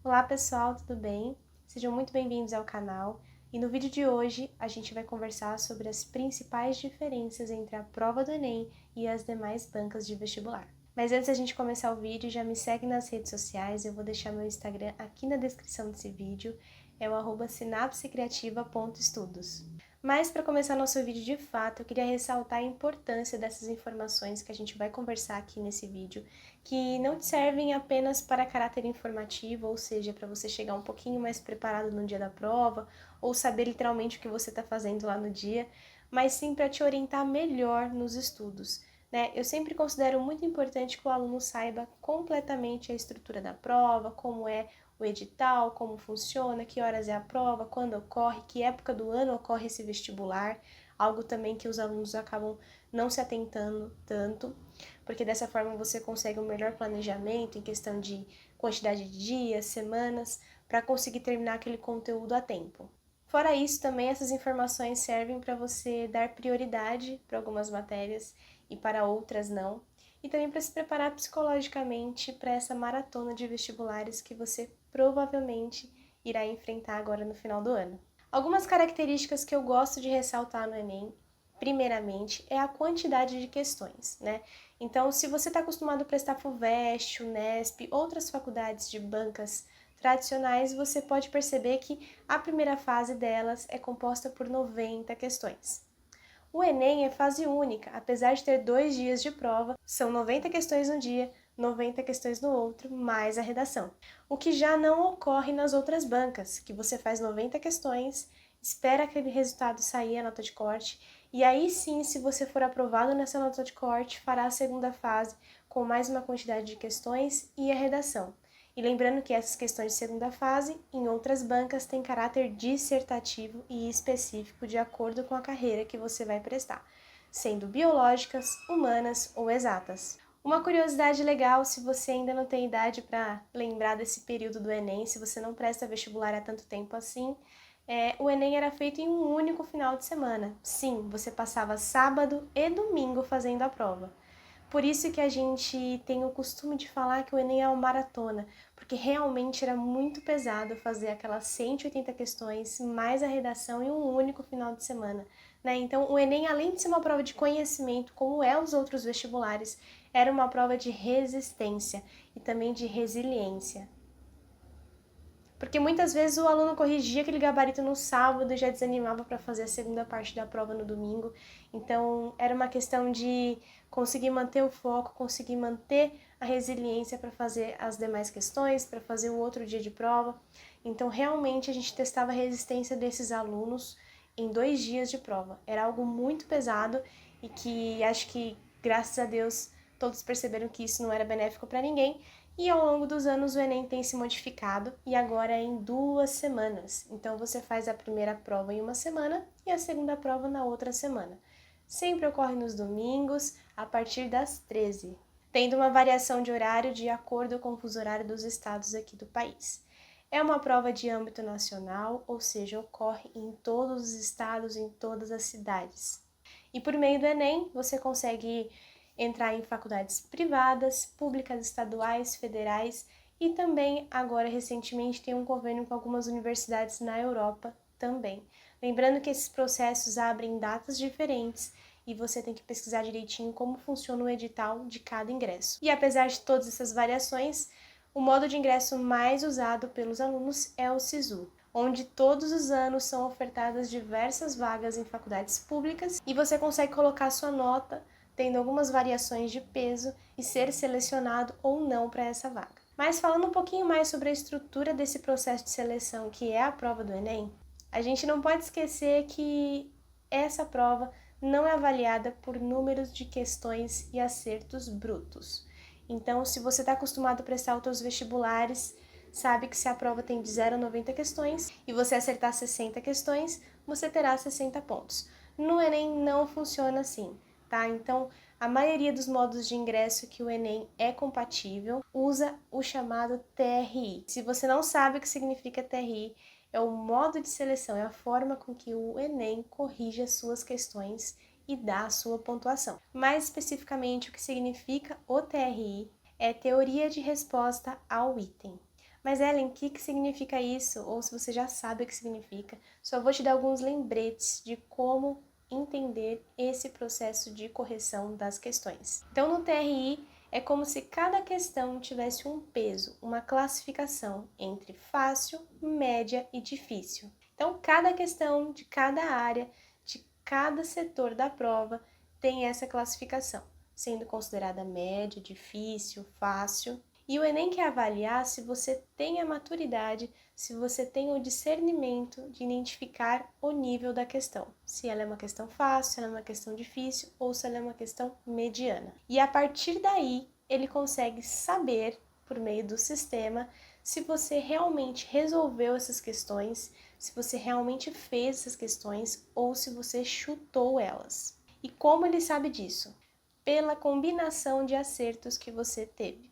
Olá pessoal, tudo bem? Sejam muito bem-vindos ao canal e no vídeo de hoje a gente vai conversar sobre as principais diferenças entre a prova do Enem e as demais bancas de vestibular. Mas antes da gente começar o vídeo, já me segue nas redes sociais, eu vou deixar meu Instagram aqui na descrição desse vídeo, é o @sinapsecreativa.estudos. Mas para começar nosso vídeo de fato, eu queria ressaltar a importância dessas informações que a gente vai conversar aqui nesse vídeo, que não te servem apenas para caráter informativo, ou seja, para você chegar um pouquinho mais preparado no dia da prova, ou saber literalmente o que você está fazendo lá no dia, mas sim para te orientar melhor nos estudos. Eu sempre considero muito importante que o aluno saiba completamente a estrutura da prova, como é o edital, como funciona, que horas é a prova, quando ocorre, que época do ano ocorre esse vestibular, algo também que os alunos acabam não se atentando tanto, porque dessa forma você consegue um melhor planejamento em questão de quantidade de dias, semanas, para conseguir terminar aquele conteúdo a tempo. Fora isso, também essas informações servem para você dar prioridade para algumas matérias e para outras não, e também para se preparar psicologicamente para essa maratona de vestibulares que você provavelmente irá enfrentar agora no final do ano. Algumas características que eu gosto de ressaltar no Enem, primeiramente, é a quantidade de questões, Então, se você está acostumado a prestar FUVEST, UNESP, outras faculdades de bancas tradicionais, você pode perceber que a primeira fase delas é composta por 90 questões. O Enem é fase única, apesar de ter 2 dias de prova, são 90 questões no dia, 90 questões no outro, mais a redação. O que já não ocorre nas outras bancas, que você faz 90 questões, espera aquele resultado sair, a nota de corte, e aí sim, se você for aprovado nessa nota de corte, fará a segunda fase com mais uma quantidade de questões e a redação. E lembrando que essas questões de segunda fase, em outras bancas, têm caráter dissertativo e específico de acordo com a carreira que você vai prestar, sendo biológicas, humanas ou exatas. Uma curiosidade legal, se você ainda não tem idade para lembrar desse período do Enem, se você não presta vestibular há tanto tempo assim, o Enem era feito em um único final de semana. Sim, você passava sábado e domingo fazendo a prova. Por isso que a gente tem o costume de falar que o Enem é uma maratona, porque realmente era muito pesado fazer aquelas 180 questões, mais a redação em um único final de semana, Então, o Enem, além de ser uma prova de conhecimento, como é os outros vestibulares, era uma prova de resistência e também de resiliência. Porque muitas vezes o aluno corrigia aquele gabarito no sábado e já desanimava para fazer a segunda parte da prova no domingo. Então, era uma questão de conseguir manter o foco, conseguir manter a resiliência para fazer as demais questões, para fazer o outro dia de prova. Então, realmente, a gente testava a resistência desses alunos em 2 dias de prova. Era algo muito pesado e que acho que, graças a Deus, todos perceberam que isso não era benéfico para ninguém. E ao longo dos anos o Enem tem se modificado e agora é em 2 semanas. Então você faz a primeira prova em uma semana e a segunda prova na outra semana. Sempre ocorre nos domingos, a partir das 13, tendo uma variação de horário de acordo com o fuso horário dos estados aqui do país. É uma prova de âmbito nacional, ou seja, ocorre em todos os estados, em todas as cidades. E por meio do Enem, você consegue entrar em faculdades privadas, públicas, estaduais, federais e também agora recentemente tem um convênio com algumas universidades na Europa também. Lembrando que esses processos abrem datas diferentes e você tem que pesquisar direitinho como funciona o edital de cada ingresso. E apesar de todas essas variações, o modo de ingresso mais usado pelos alunos é o SISU, onde todos os anos são ofertadas diversas vagas em faculdades públicas e você consegue colocar sua nota tendo algumas variações de peso e ser selecionado ou não para essa vaga. Mas falando um pouquinho mais sobre a estrutura desse processo de seleção, que é a prova do Enem, a gente não pode esquecer que essa prova não é avaliada por números de questões e acertos brutos. Então, se você está acostumado a prestar outros vestibulares, sabe que se a prova tem de 0 a 90 questões e você acertar 60 questões, você terá 60 pontos. No Enem não funciona assim. Então, a maioria dos modos de ingresso que o Enem é compatível usa o chamado TRI. Se você não sabe o que significa TRI, é o modo de seleção, é a forma com que o Enem corrige as suas questões e dá a sua pontuação. Mais especificamente, o que significa o TRI é teoria de resposta ao item. Mas Ellen, o que significa isso? Ou se você já sabe o que significa, só vou te dar alguns lembretes de como entender esse processo de correção das questões. Então, no TRI, é como se cada questão tivesse um peso, uma classificação entre fácil, média e difícil. Então, cada questão de cada área, de cada setor da prova, tem essa classificação, sendo considerada média, difícil, fácil. E o Enem quer avaliar se você tem a maturidade, se você tem o discernimento de identificar o nível da questão. Se ela é uma questão fácil, se ela é uma questão difícil ou se ela é uma questão mediana. E a partir daí, ele consegue saber, por meio do sistema, se você realmente resolveu essas questões, se você realmente fez essas questões ou se você chutou elas. E como ele sabe disso? Pela combinação de acertos que você teve.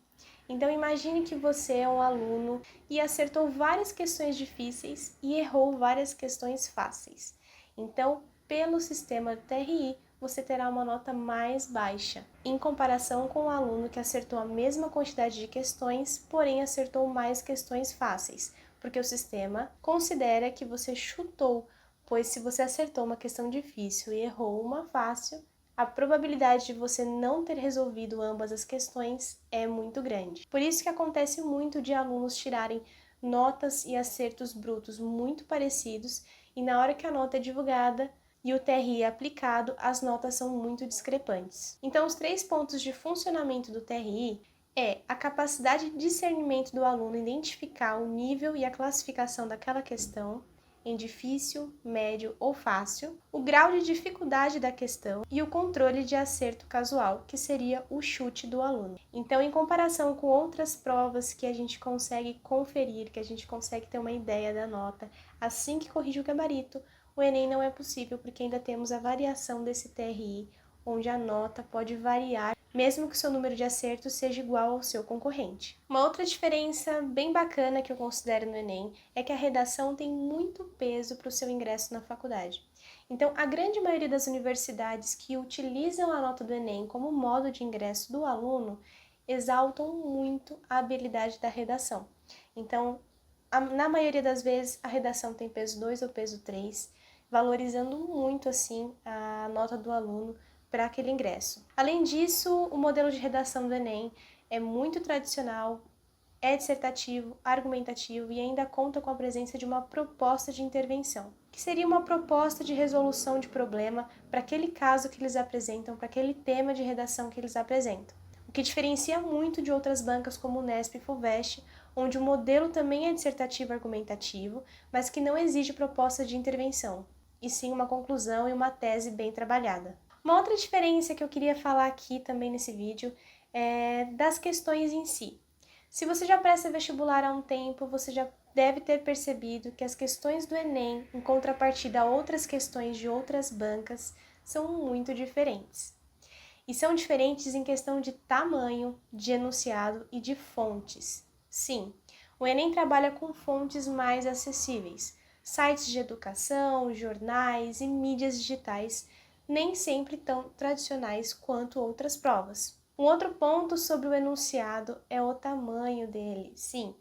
Então imagine que você é um aluno e acertou várias questões difíceis e errou várias questões fáceis. Então, pelo sistema do TRI, você terá uma nota mais baixa, em comparação com o aluno que acertou a mesma quantidade de questões, porém acertou mais questões fáceis, porque o sistema considera que você chutou, pois se você acertou uma questão difícil e errou uma fácil, a probabilidade de você não ter resolvido ambas as questões é muito grande. Por isso que acontece muito de alunos tirarem notas e acertos brutos muito parecidos e na hora que a nota é divulgada e o TRI é aplicado, as notas são muito discrepantes. Então, os 3 pontos de funcionamento do TRI é a capacidade de discernimento do aluno identificar o nível e a classificação daquela questão, em difícil, médio ou fácil, o grau de dificuldade da questão e o controle de acerto casual, que seria o chute do aluno. Então, em comparação com outras provas que a gente consegue conferir, que a gente consegue ter uma ideia da nota assim que corrige o gabarito, o Enem não é possível porque ainda temos a variação desse TRI, onde a nota pode variar, mesmo que o seu número de acertos seja igual ao seu concorrente. Uma outra diferença bem bacana que eu considero no Enem é que a redação tem muito peso para o seu ingresso na faculdade. Então, a grande maioria das universidades que utilizam a nota do Enem como modo de ingresso do aluno exaltam muito a habilidade da redação. Então, na maioria das vezes, a redação tem peso 2 ou peso 3, valorizando muito assim a nota do aluno para aquele ingresso. Além disso, o modelo de redação do Enem é muito tradicional, é dissertativo, argumentativo e ainda conta com a presença de uma proposta de intervenção, que seria uma proposta de resolução de problema para aquele caso que eles apresentam, para aquele tema de redação que eles apresentam. O que diferencia muito de outras bancas como o Unesp e Fuvest, onde o modelo também é dissertativo argumentativo, mas que não exige proposta de intervenção, e sim uma conclusão e uma tese bem trabalhada. Uma outra diferença que eu queria falar aqui também nesse vídeo é das questões em si. Se você já presta vestibular há um tempo, você já deve ter percebido que as questões do Enem, em contrapartida a outras questões de outras bancas, são muito diferentes. E são diferentes em questão de tamanho, de enunciado e de fontes. Sim, o Enem trabalha com fontes mais acessíveis, sites de educação, jornais e mídias digitais, nem sempre tão tradicionais quanto outras provas. Um outro ponto sobre o enunciado é o tamanho dele. Sim,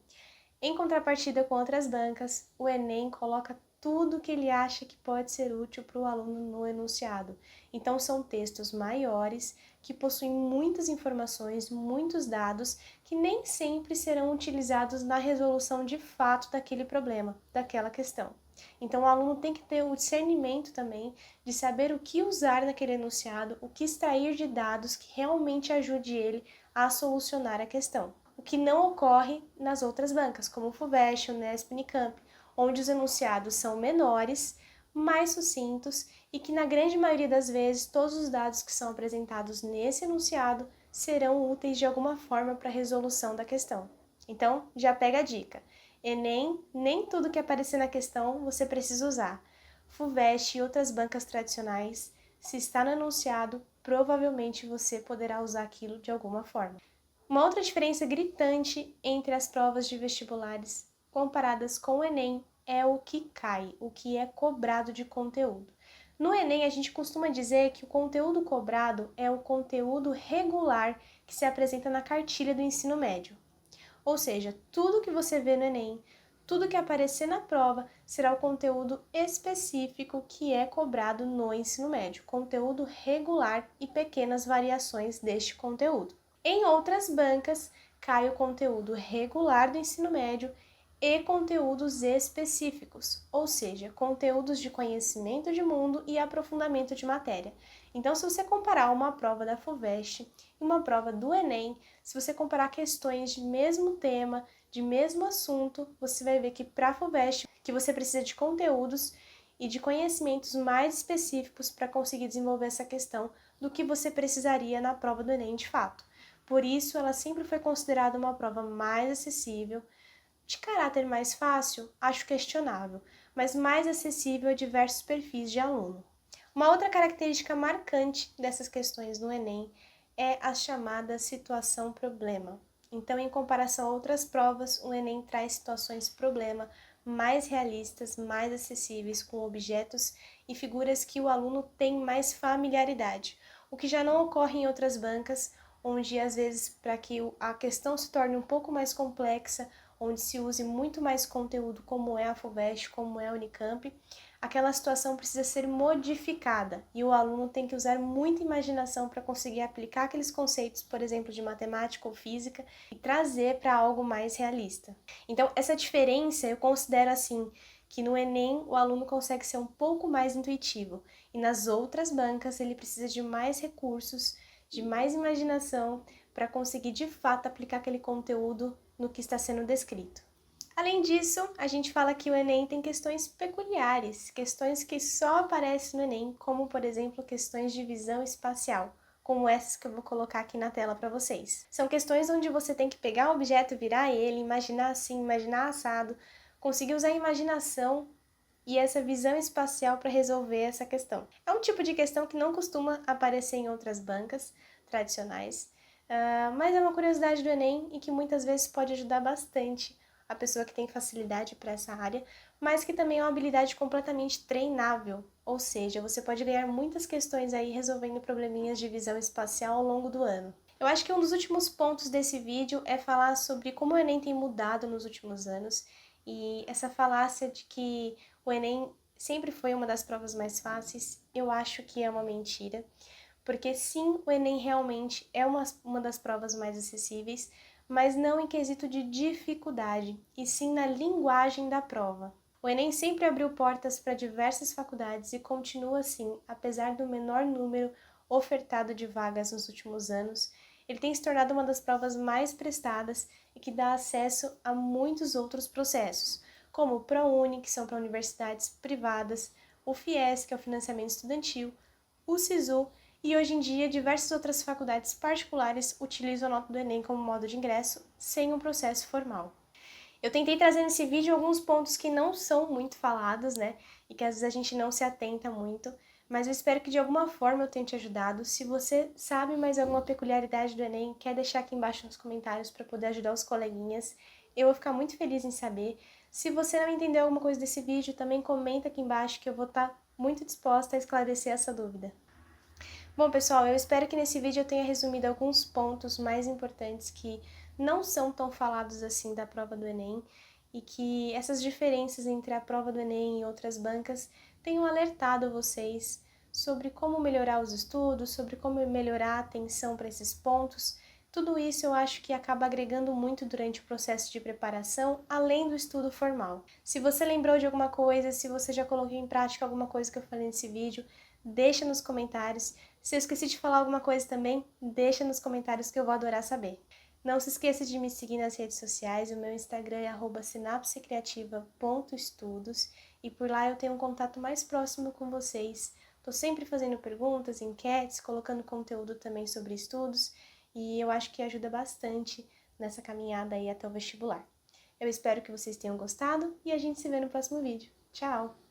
em contrapartida com outras bancas, o Enem coloca tudo que ele acha que pode ser útil para o aluno no enunciado. Então, são textos maiores, que possuem muitas informações, muitos dados, que nem sempre serão utilizados na resolução de fato daquele problema, daquela questão. Então, o aluno tem que ter o discernimento também de saber o que usar naquele enunciado, o que extrair de dados que realmente ajude ele a solucionar a questão. O que não ocorre nas outras bancas, como o Fuvest, o Unesp, Unicamp, onde os enunciados são menores, mais sucintos e que na grande maioria das vezes todos os dados que são apresentados nesse enunciado serão úteis de alguma forma para a resolução da questão. Então, já pega a dica. Enem, nem tudo que aparecer na questão você precisa usar. Fuvest e outras bancas tradicionais, se está no enunciado, provavelmente você poderá usar aquilo de alguma forma. Uma outra diferença gritante entre as provas de vestibulares comparadas com o Enem é o que cai, o que é cobrado de conteúdo. No Enem, a gente costuma dizer que o conteúdo cobrado é o conteúdo regular que se apresenta na cartilha do ensino médio. Ou seja, tudo que você vê no Enem, tudo que aparecer na prova será o conteúdo específico que é cobrado no ensino médio, conteúdo regular e pequenas variações deste conteúdo. Em outras bancas, cai o conteúdo regular do ensino médio e conteúdos específicos, ou seja, conteúdos de conhecimento de mundo e aprofundamento de matéria. Então, se você comparar uma prova da FUVEST e uma prova do Enem, se você comparar questões de mesmo tema, de mesmo assunto, você vai ver que para a FUVEST que você precisa de conteúdos e de conhecimentos mais específicos para conseguir desenvolver essa questão do que você precisaria na prova do Enem de fato. Por isso, ela sempre foi considerada uma prova mais acessível. De caráter mais fácil, acho questionável, mas mais acessível a diversos perfis de aluno. Uma outra característica marcante dessas questões no Enem é a chamada situação-problema. Então, em comparação a outras provas, o Enem traz situações-problema mais realistas, mais acessíveis, com objetos e figuras que o aluno tem mais familiaridade, o que já não ocorre em outras bancas, onde às vezes, para que a questão se torne um pouco mais complexa, onde se use muito mais conteúdo, como é a FUVEST, como é a Unicamp, aquela situação precisa ser modificada e o aluno tem que usar muita imaginação para conseguir aplicar aqueles conceitos, por exemplo, de matemática ou física, e trazer para algo mais realista. Então, essa diferença eu considero assim, que no Enem o aluno consegue ser um pouco mais intuitivo e nas outras bancas ele precisa de mais recursos, de mais imaginação para conseguir de fato aplicar aquele conteúdo no que está sendo descrito. Além disso, a gente fala que o Enem tem questões peculiares, questões que só aparecem no Enem, como por exemplo questões de visão espacial, como essas que eu vou colocar aqui na tela para vocês. São questões onde você tem que pegar um objeto, virar ele, imaginar assim, imaginar assado, conseguir usar a imaginação e essa visão espacial para resolver essa questão. É um tipo de questão que não costuma aparecer em outras bancas tradicionais, mas é uma curiosidade do Enem e que muitas vezes pode ajudar bastante a pessoa que tem facilidade para essa área, mas que também é uma habilidade completamente treinável, ou seja, você pode ganhar muitas questões aí resolvendo probleminhas de visão espacial ao longo do ano. Eu acho que um dos últimos pontos desse vídeo é falar sobre como o Enem tem mudado nos últimos anos e essa falácia de que o Enem sempre foi uma das provas mais fáceis, eu acho que é uma mentira, porque sim, o Enem realmente é uma das provas mais acessíveis, mas não em quesito de dificuldade, e sim na linguagem da prova. O Enem sempre abriu portas para diversas faculdades e continua assim, apesar do menor número ofertado de vagas nos últimos anos. Ele tem se tornado uma das provas mais prestadas e que dá acesso a muitos outros processos, como o ProUni, que são para universidades privadas, o FIES, que é o financiamento estudantil, o SISU, e hoje em dia diversas outras faculdades particulares utilizam a nota do Enem como modo de ingresso, sem um processo formal. Eu tentei trazer nesse vídeo alguns pontos que não são muito falados, né, e que às vezes a gente não se atenta muito, mas eu espero que de alguma forma eu tenha te ajudado. Se você sabe mais alguma peculiaridade do Enem, quer deixar aqui embaixo nos comentários para poder ajudar os coleguinhas, eu vou ficar muito feliz em saber. Se você não entendeu alguma coisa desse vídeo, também comenta aqui embaixo que eu vou estar muito disposta a esclarecer essa dúvida. Bom, pessoal, eu espero que nesse vídeo eu tenha resumido alguns pontos mais importantes que não são tão falados assim da prova do Enem e que essas diferenças entre a prova do Enem e outras bancas tenham alertado vocês sobre como melhorar os estudos, sobre como melhorar a atenção para esses pontos. Tudo isso eu acho que acaba agregando muito durante o processo de preparação, além do estudo formal. Se você lembrou de alguma coisa, se você já colocou em prática alguma coisa que eu falei nesse vídeo, deixa nos comentários. Se eu esqueci de falar alguma coisa também, deixa nos comentários que eu vou adorar saber. Não se esqueça de me seguir nas redes sociais, o meu Instagram é @sinapsecreativa.estudos e por lá eu tenho um contato mais próximo com vocês. Estou sempre fazendo perguntas, enquetes, colocando conteúdo também sobre estudos e eu acho que ajuda bastante nessa caminhada aí até o vestibular. Eu espero que vocês tenham gostado e a gente se vê no próximo vídeo. Tchau!